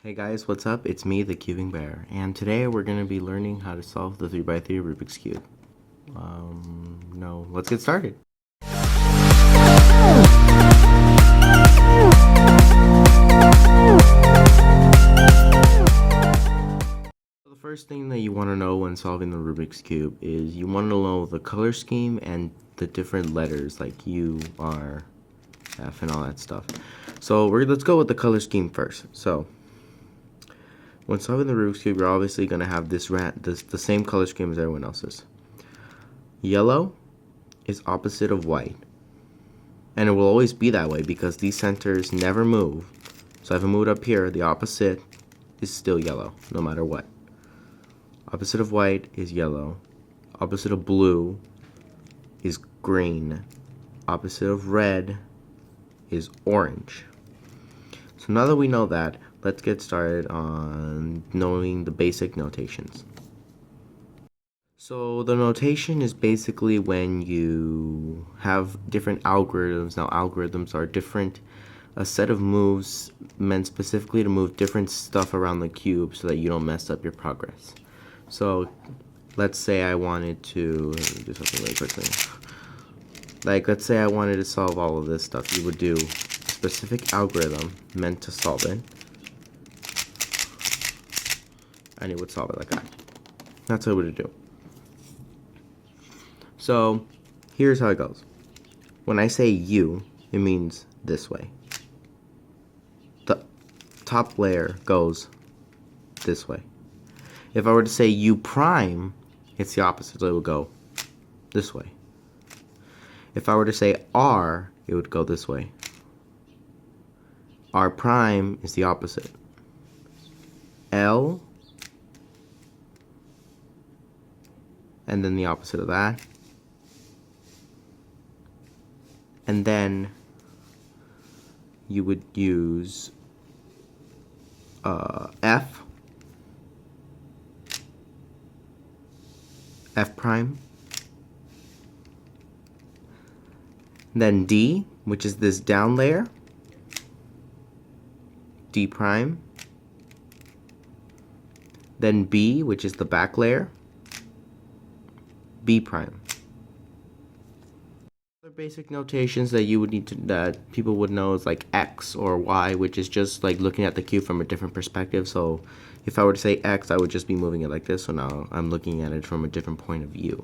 Hey guys, what's up? It's me, the Cubing Bear, and today we're going to be learning how to solve the 3x3 Rubik's Cube. No, let's get started. The first thing that you want to know when solving the Rubik's Cube is you want to know the color scheme and the different letters like U, R, F, and all that stuff. So let's go with the color scheme first. So when solving the Rubik's Cube, you're obviously going to have the same color scheme as everyone else's. Yellow is opposite of white. And it will always be that way because these centers never move. So if I move it up here, the opposite is still yellow, no matter what. Opposite of white is yellow. Opposite of blue is green. Opposite of red is orange. So now that we know that, let's get started on knowing the basic notations. So the notation is basically when you have different algorithms. Now algorithms are a set of moves meant specifically to move different stuff around the cube so that you don't mess up your progress. So let's say I wanted to, let me do something really quickly. Like let's say I wanted to solve all of this stuff. You would do a specific algorithm meant to solve it. And it would solve it like that. That's what it would do. So here's how it goes. When I say U, it means this way. The top layer goes this way. If I were to say U prime, it's the opposite, so it would go this way. If I were to say R, it would go this way. R prime is the opposite. L, and then the opposite of that. And then you would use F, F prime, then D, which is this down layer, D prime, then B, which is the back layer, B prime. Other basic notations that you would need to, that people would know is like X or Y, which is just like looking at the cube from a different perspective. So if I were to say X, I would just be moving it like this. So now I'm looking at it from a different point of view.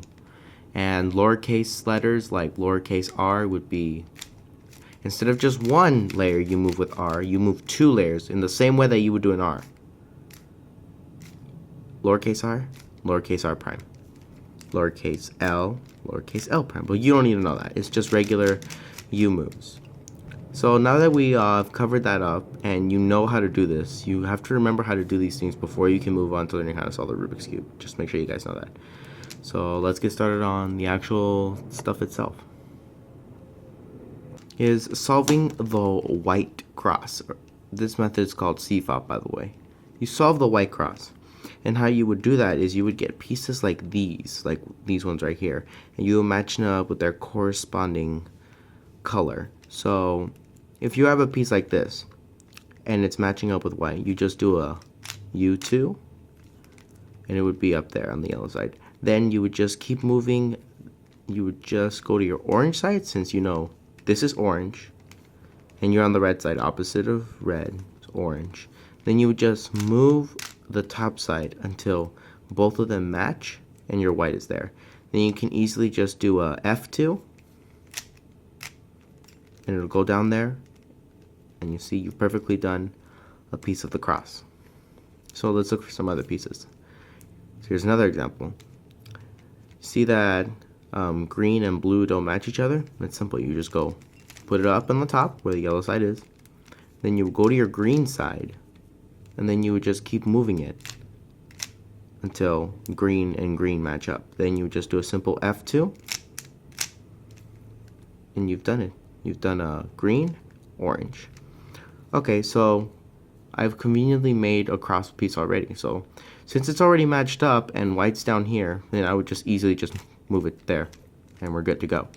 And lowercase letters like lowercase r would be, instead of just one layer you move with R, you move two layers in the same way that you would do an R. Lowercase r prime. Lowercase L prime. But you don't need to know that. It's just regular U moves. So now that we have covered that up and you know how to do this, you have to remember how to do these things before you can move on to learning how to solve the Rubik's Cube. Just make sure you guys know that. So let's get started on the actual stuff itself. Is solving the white cross. This method is called CFOP, by the way. You solve the white cross. And how you would do that is you would get pieces like these ones right here, and you would match them up with their corresponding color. So if you have a piece like this and it's matching up with white, you just do a U2 and it would be up there on the yellow side. Then you would just keep moving. You would just go to your orange side, since you know this is orange and you're on the red side. Opposite of red is orange. Then you would just move the top side until both of them match and your white is there. Then you can easily just do a F2 and it'll go down there, and you see you've perfectly done a piece of the cross. So let's look for some other pieces. So here's another example. See that green and blue don't match each other? It's simple. You just go put it up on the top where the yellow side is. Then you go to your green side, and then you would just keep moving it until green and green match up. Then you would just do a simple F2, and you've done it. You've done a green, orange. Okay, so I've conveniently made a cross piece already. So since it's already matched up and white's down here, then I would just easily just move it there, and we're good to go.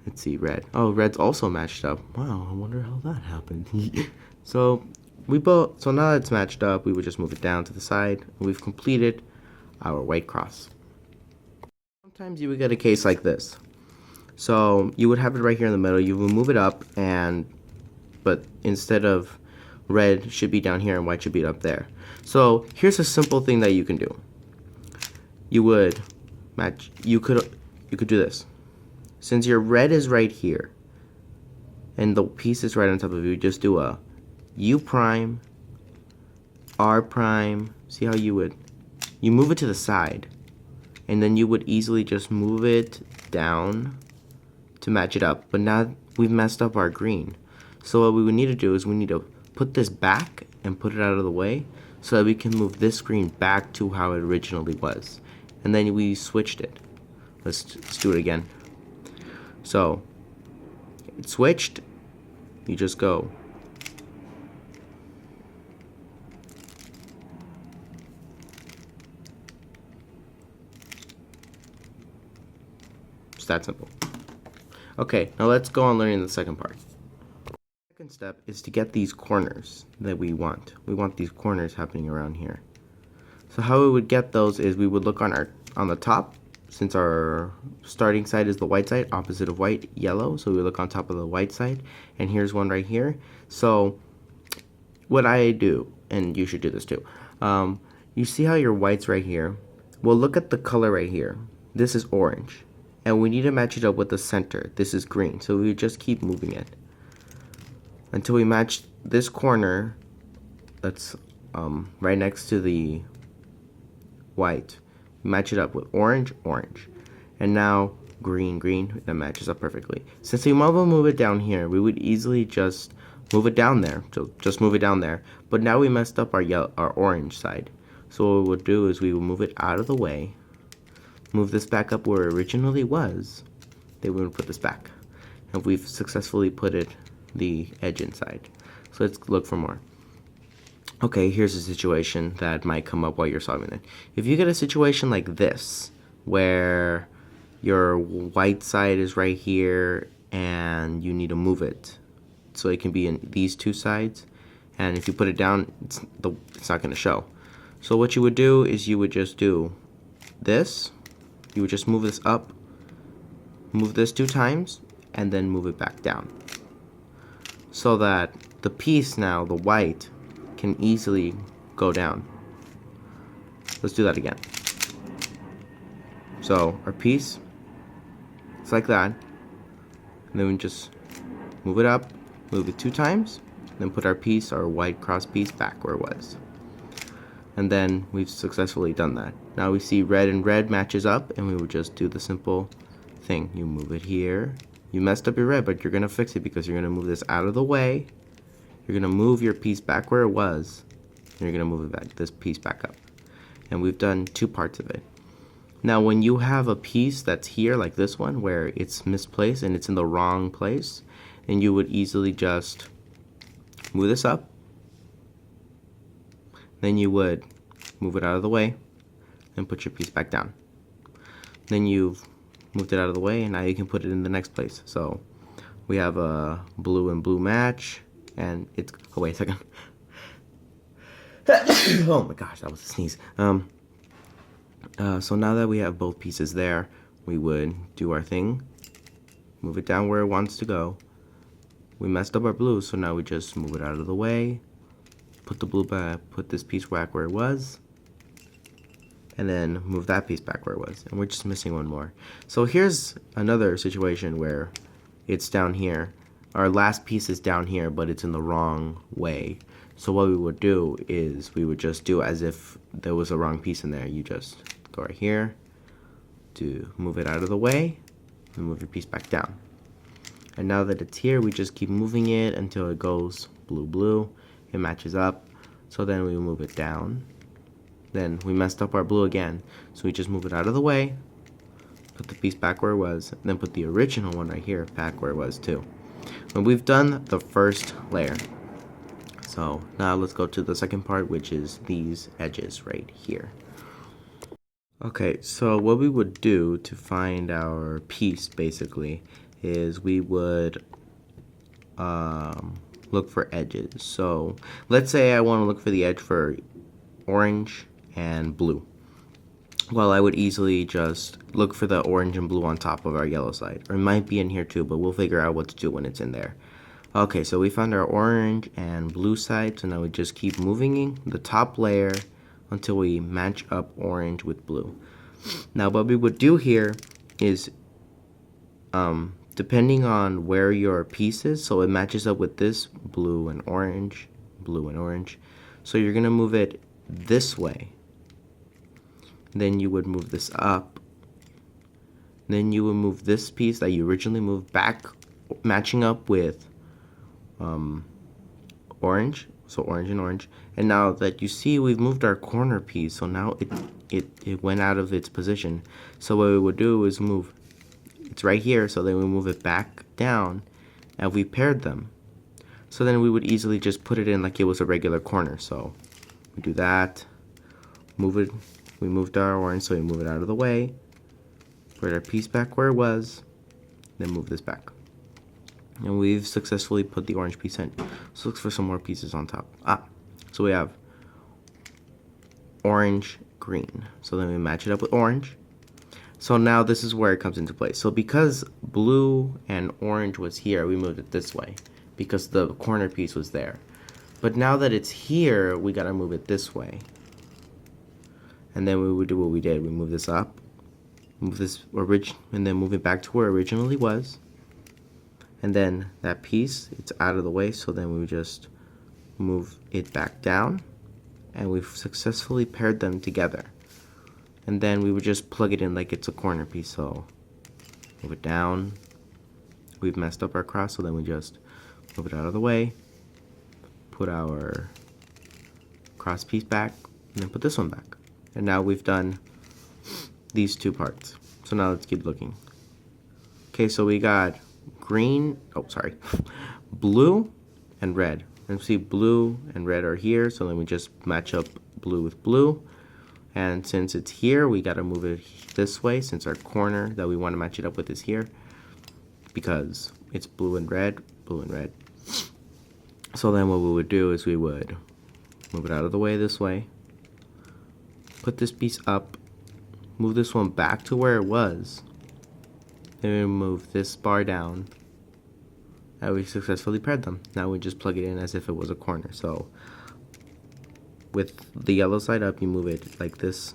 Let's see, red. Oh, red's also matched up. Wow, I wonder how that happened. So So now that it's matched up, we would just move it down to the side, and we've completed our white cross. Sometimes you would get a case like this. So you would have it right here in the middle. You would move it up, but instead of red should be down here and white should be up there. So here's a simple thing that you can do. You would match. You could do this. Since your red is right here, and the piece is right on top of you, just do a U prime, R prime. See how you move it to the side, and then you would easily just move it down to match it up. But now we've messed up our green. So what we would need to do is we need to put this back and put it out of the way so that we can move this green back to how it originally was. And then we switched it. Let's do it again. So it switched. You just go. It's that simple. Okay, now let's go on learning the second part. The second step is to get these corners that we want. We want these corners happening around here. So how we would get those is we would look on the top, since our starting side is the white side, opposite of white, yellow. So we look on top of the white side, and here's one right here. So what I do, and you should do this too, you see how your white's right here? Well, look at the color right here. This is orange. And we need to match it up with the center. This is green, so we just keep moving it until we match this corner that's right next to the white. Match it up with orange, orange, and now green, green. That matches up perfectly. Since we want to move it down here, we would easily just move it down there. So just move it down there. But now we messed up our orange side. So what we would do is we would move it out of the way. Move this back up where it originally was, then we would put this back. And we've successfully put the edge inside. So let's look for more. Okay, here's a situation that might come up while you're solving it. If you get a situation like this, where your white side is right here and you need to move it so it can be in these two sides, and if you put it down, it's not going to show. So what you would do is you would just do this. You would just move this up, move this 2 times, and then move it back down. So that the piece now, the white, can easily go down. Let's do that again. So our piece, it's like that. And then we just move it up, move it 2 times, then put our piece, our white cross piece, back where it was. And then we've successfully done that. Now we see red and red matches up, and we would just do the simple thing. You move it here. You messed up your red, but you're going to fix it because you're going to move this out of the way. You're going to move your piece back where it was, and you're going to move it back, this piece back up. And we've done 2 parts of it. Now when you have a piece that's here, like this one, where it's misplaced and it's in the wrong place, and you would easily just move this up. Then you would move it out of the way and put your piece back down. Then you've moved it out of the way, and now you can put it in the next place. So we have a blue and blue match, and it's, oh wait a second. Oh my gosh, that was a sneeze. So now that we have both pieces there, we would do our thing, move it down where it wants to go. We messed up our blue, so now we just move it out of the way, put the blue back, put this piece back where it was, and then move that piece back where it was. And we're just missing one more. So here's another situation where it's down here. Our last piece is down here, but it's in the wrong way. So what we would do is we would just do as if there was a wrong piece in there. You just go right here to move it out of the way and move your piece back down. And now that it's here, we just keep moving it until it goes blue, blue. It matches up. So then we move it down. Then we messed up our blue again. So we just move it out of the way, put the piece back where it was, and then put the original one right here back where it was too. And we've done the first layer. So now let's go to the second part, which is these edges right here. Okay, so what we would do to find our piece basically is we would look for edges. So let's say I want to look for the edge for orange and blue. Well, I would easily just look for the orange and blue on top of our yellow side. Or it might be in here too, but we'll figure out what to do when it's in there. Okay, so we found our orange and blue side, so now we just keep moving the top layer until we match up orange with blue. Now what we would do here is, depending on where your piece is, so it matches up with this blue and orange, so you're gonna move it this way. Then you would move this up. Then you would move this piece that you originally moved back, matching up with orange. So orange and orange. And now that you see, we've moved our corner piece, so now it went out of its position. So what we would do is move, it's right here, so then we move it back down, and we paired them. So then we would easily just put it in like it was a regular corner. So we do that, move it. We moved our orange, so we move it out of the way, put our piece back where it was, then move this back. And we've successfully put the orange piece in. So look for some more pieces on top. So we have orange, green. So then we match it up with orange. So now this is where it comes into play. So because blue and orange was here, we moved it this way because the corner piece was there. But now that it's here, we gotta move it this way. And then we would do what we did. We move this up, move this and then move it back to where it originally was. And then that piece, it's out of the way, so then we would just move it back down, and we've successfully paired them together. And then we would just plug it in like it's a corner piece, so move it down. We've messed up our cross, so then we just move it out of the way, put our cross piece back, and then put this one back. And now we've done these two parts. So now let's keep looking. Okay, so we got blue and red. And see blue and red are here, so then we just match up blue with blue. And since it's here, we gotta move it this way since our corner that we wanna match it up with is here because it's blue and red. So then what we would do is we would move it out of the way this way, put this piece up, move this one back to where it was, then we move this bar down, and we successfully paired them. Now we just plug it in as if it was a corner. So with the yellow side up, you move it like this,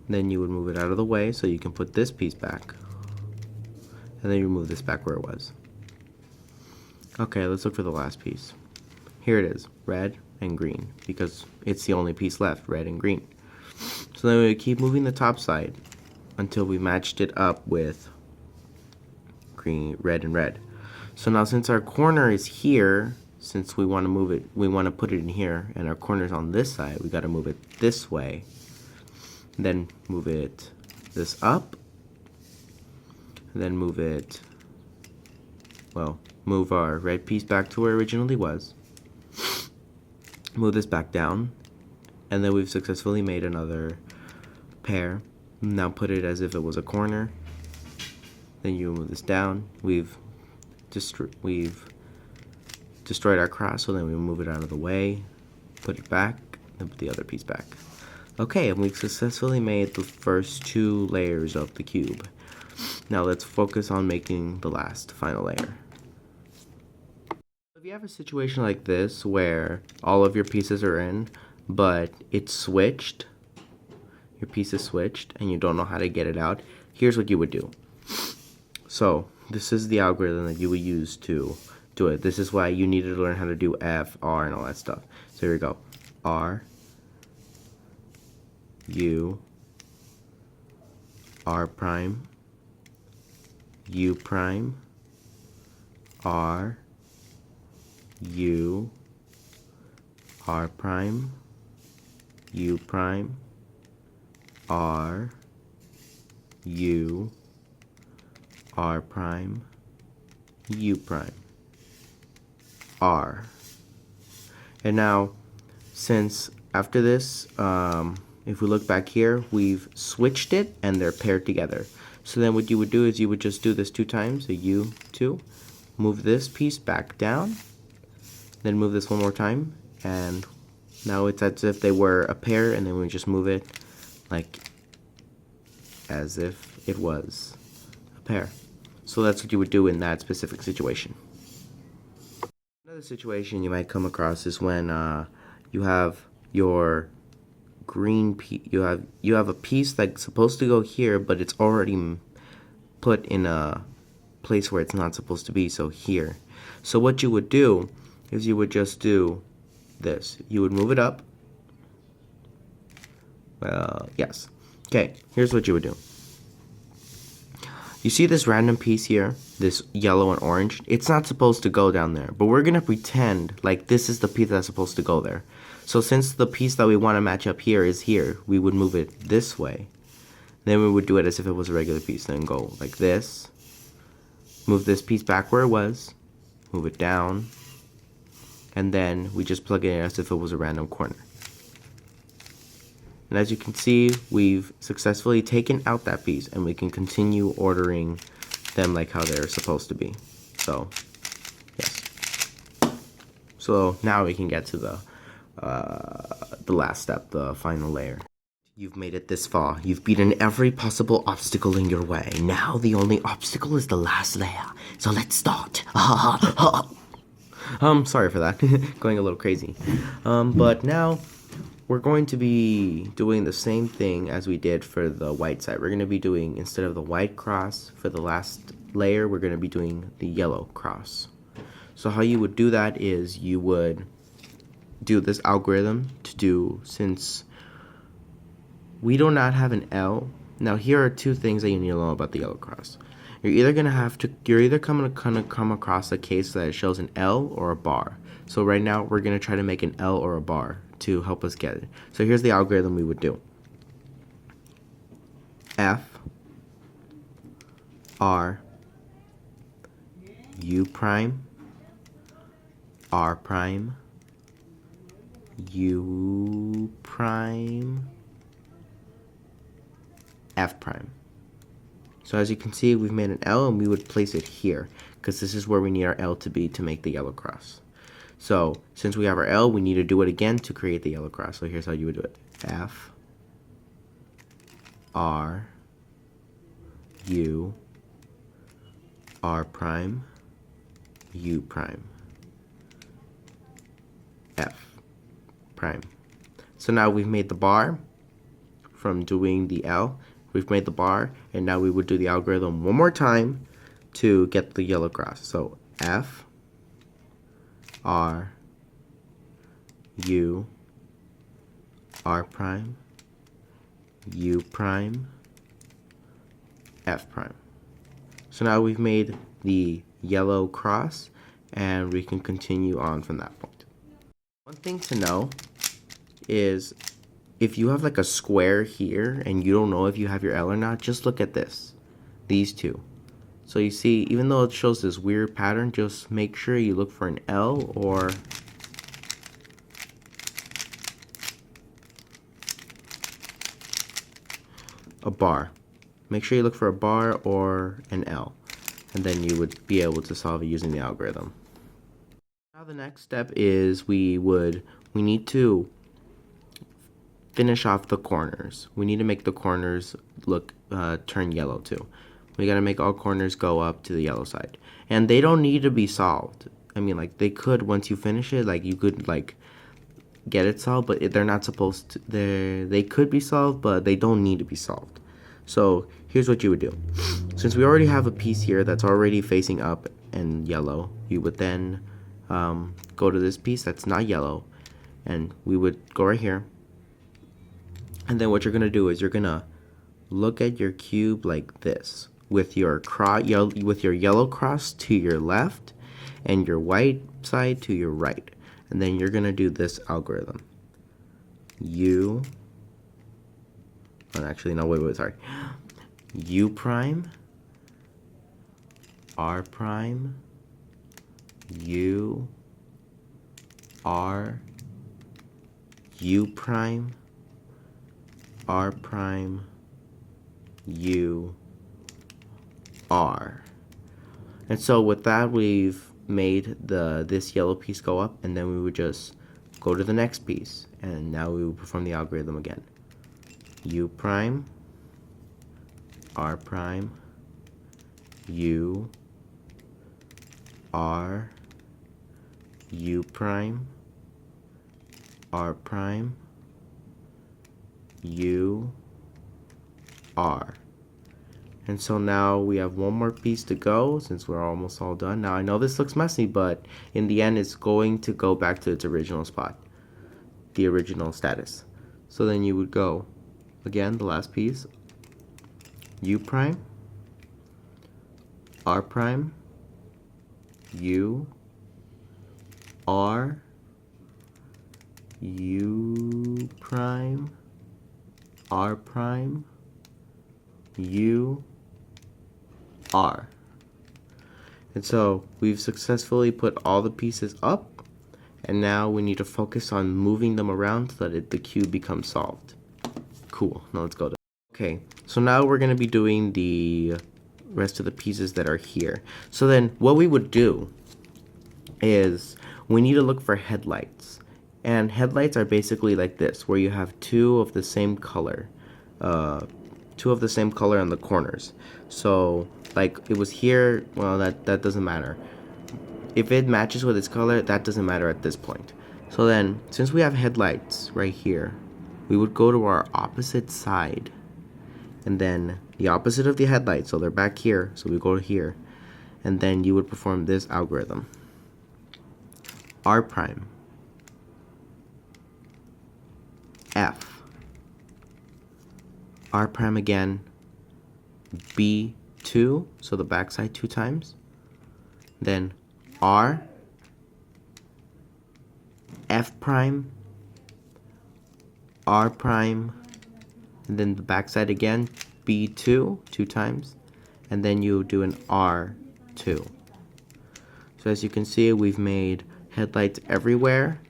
then you would move it out of the way so you can put this piece back, and then you move this back where it was. Okay, let's look for the last piece. Here it is, red and green, because it's the only piece left, red and green. So then we would keep moving the top side until we matched it up with green, red, and red. So now since our corner is here, since we want to move it, we want to put it in here, and our corner's on this side, we got to move it this way. Then move it this up, and then move it, well, move our red piece back to where it originally was. Move this back down, and then we've successfully made another pair. Now put it as if it was a corner. Then you move this down. We've destroyed our cross, so then we move it out of the way, put it back, then put the other piece back. Okay, and we've successfully made the first two layers of the cube. Now let's focus on making the last final layer. If you have a situation like this where all of your pieces are in, but it's switched, your piece is switched, and you don't know how to get it out, here's what you would do. So this is the algorithm that you would use to do it. This is why you needed to learn how to do F, R, and all that stuff. So here we go. R, U, R prime, U prime, R, U, R prime, U prime, R, U, R prime, U prime, R. And now, since after this, if we look back here, we've switched it and they're paired together. So then what you would do is you would just do this 2 times, a U2, move this piece back down, then move this one more time, and now it's as if they were a pair, and then we just move it like as if it was a pair. So that's what you would do in that specific situation. Another situation you might come across is when you have your green piece. You have a piece that's supposed to go here, but it's already put in a place where it's not supposed to be, so here. So what you would do is you would just do this. You would move it up. Well, yes. Okay, here's what you would do. You see this random piece here, this yellow and orange? It's not supposed to go down there, but we're gonna pretend like this is the piece that's supposed to go there. So since the piece that we want to match up here is here, we would move it this way. Then we would do it as if it was a regular piece, then go like this. Move this piece back where it was, move it down, and then we just plug it in as if it was a random corner. And as you can see, we've successfully taken out that piece, and we can continue ordering them like how they're supposed to be. So, yes. So now we can get to the last step, the final layer. You've made it this far. You've beaten every possible obstacle in your way. Now the only obstacle is the last layer. So let's start. Sorry for that. Going a little crazy. But now we're going to be doing the same thing as we did for the white side. We're going to be doing, instead of the white cross for the last layer, we're going to be doing the yellow cross. So how you would do that is you would do this algorithm to do, since we do not have an L. Now here are two things that you need to know about the yellow cross. You're either gonna come across a case that shows an L or a bar. So right now we're gonna try to make an L or a bar to help us get it. So here's the algorithm we would do. F R U prime R prime U prime F prime. So as you can see, we've made an L, and we would place it here because this is where we need our L to be to make the yellow cross. So since we have our L, we need to do it again to create the yellow cross. So here's how you would do it. F R U R prime U prime F prime. So now we've made the bar from doing the L. We've made the bar, and now we would do the algorithm one more time to get the yellow cross. So F R U R prime U prime F prime. So now we've made the yellow cross, and we can continue on from that point. One thing to know is if you have like a square here and you don't know if you have your L or not, just look at this, these two. So you see, even though it shows this weird pattern, just make sure you look for an L or a bar. Make sure you look for a bar or an L, and then you would be able to solve it using the algorithm. Now the next step is we need to finish off the corners. We need to make the corners look turn yellow too. We gotta make all corners go up to the yellow side, and they don't need to be solved. I mean, like, they could, once you finish it, like, you could like get it solved, but they're not supposed to. They could be solved, but they don't need to be solved. So here's what you would do. Since we already have a piece here that's already facing up and yellow, you would then go to this piece that's not yellow, and we would go right here. And then what you're gonna do is you're gonna look at your cube like this, with your yellow cross to your left and your white side to your right. And then you're gonna do this algorithm. U prime R prime U R U prime R prime U R. And so with that, we've made this yellow piece go up, and then we would just go to the next piece, and now we would perform the algorithm again. U prime, R prime, U, R, U prime, R prime, U, R. And so now we have one more piece to go since we're almost all done. Now I know this looks messy, but in the end it's going to go back to its original spot, the original status. So then you would go, again, the last piece, U prime, R prime, U, R, U prime, R prime, U, R. And so we've successfully put all the pieces up, and now we need to focus on moving them around so that the cube becomes solved. Cool. Now let's go to. Okay, so now we're going to be doing the rest of the pieces that are here. So then what we would do is we need to look for headlights. And headlights are basically like this, where you have two of the same color on the corners. So like it was here, well, that doesn't matter. If it matches with its color, that doesn't matter at this point. So then, since we have headlights right here, we would go to our opposite side, and then the opposite of the headlights, so they're back here, so we go to here, and then you would perform this algorithm. R prime, F, R prime again, B2, so the backside 2 times, then R, F prime, R prime, and then the backside again, B2, 2 times, and then you do an R2. So as you can see, we've made headlights everywhere,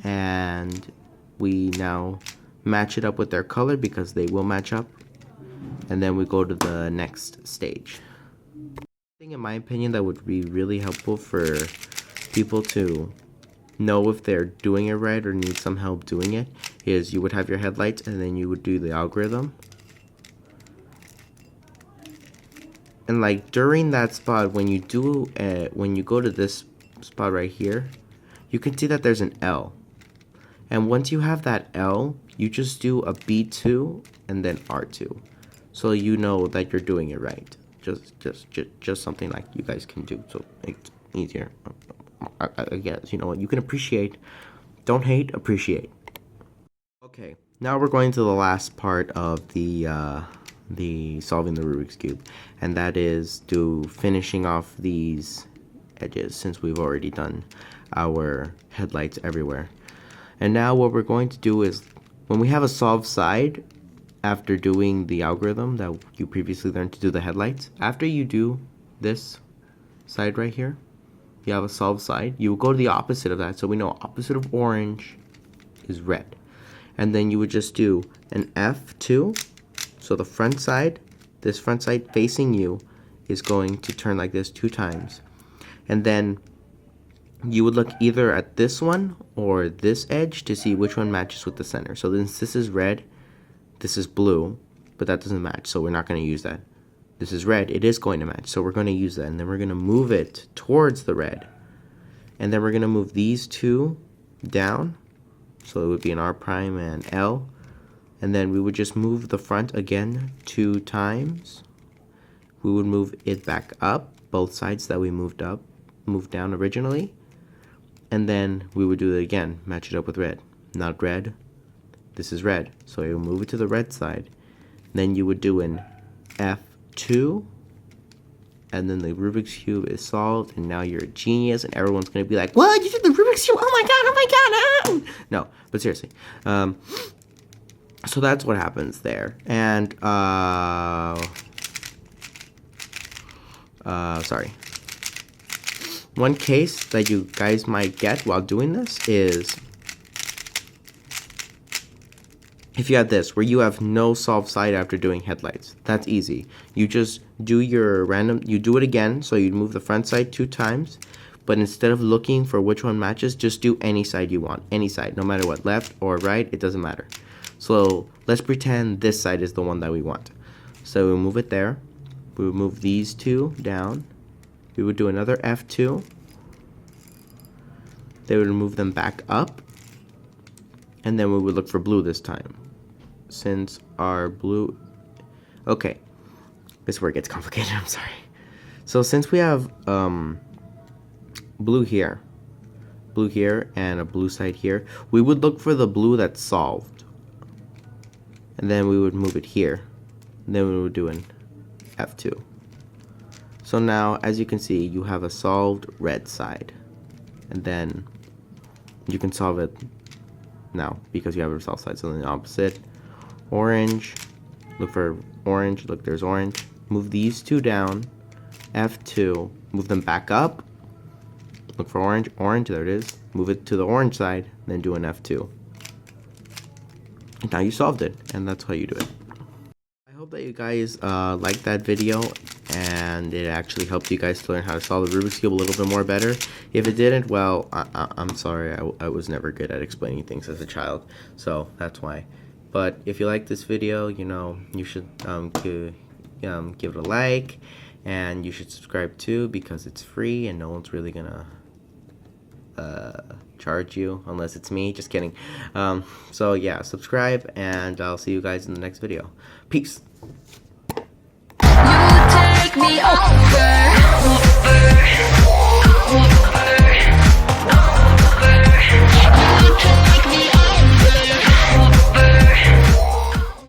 and we now match it up with their color because they will match up, and then we go to the next stage. Thing in my opinion that would be really helpful for people to know if they're doing it right or need some help doing it is you would have your headlights and then you would do the algorithm, and like during that spot when you go to this spot right here, you can see that there's an L, and once you have that L, you just do a B2 and then R2, so you know that you're doing it right. Just something like you guys can do, so it's easier. I guess, you know what, you can appreciate, don't hate, appreciate. Okay, now we're going to the last part of the solving the Rubik's Cube, and that is finishing off these edges since we've already done our headlights everywhere. And now what we're going to do is, when we have a solved side, after doing the algorithm that you previously learned to do the headlights, after you do this side right here, you have a solved side, you will go to the opposite of that. So we know opposite of orange is red. And then you would just do an F2. So the front side, this front side facing you is going to turn like this 2 times. And then you would look either at this one or this edge to see which one matches with the center. So since this is red, this is blue, but that doesn't match, so we're not going to use that. This is red, it is going to match, so we're going to use that, and then we're going to move it towards the red. And then we're going to move these 2 down, so it would be an R prime and L. And then we would just move the front again 2 times. We would move it back up, both sides that we moved down originally. And then we would do it again, match it up with red. Not red, this is red, so you move it to the red side. Then you would do an F2, and then the Rubik's Cube is solved, and now you're a genius, and everyone's going to be like, what, you did the Rubik's Cube, oh my god, No, but seriously, so that's what happens there. And, sorry. One case that you guys might get while doing this is, if you have this, where you have no solved side after doing headlights, that's easy. You just do your random, you do it again, so you move the front side 2 times, but instead of looking for which one matches, just do any side you want, any side, no matter what, left or right, it doesn't matter. So let's pretend this side is the one that we want. So we move it there, we would move these 2 down, we would do another F2, they would move them back up, and then we would look for blue this time. Since our blue, okay, this is where it gets complicated, I'm sorry. So since we have blue here, and a blue side here, we would look for the blue that's solved, and then we would move it here, and then we would do an F2. So now, as you can see, you have a solved red side, and then you can solve it now because you have a solved side. So then the opposite, orange, look for orange, look, there's orange, move these 2 down, F2, move them back up, look for orange, orange, there it is, move it to the orange side, then do an F2. And now you solved it, and that's how you do it. I hope that you guys liked that video, and it actually helped you guys to learn how to solve the Rubik's Cube a little bit more better. If it didn't, well, I'm sorry, I was never good at explaining things as a child, so that's why. But if you like this video, you know, you should give it a like, and you should subscribe too, because it's free and no one's really gonna charge you unless it's me. Just kidding. So yeah, subscribe, and I'll see you guys in the next video. Peace. You take me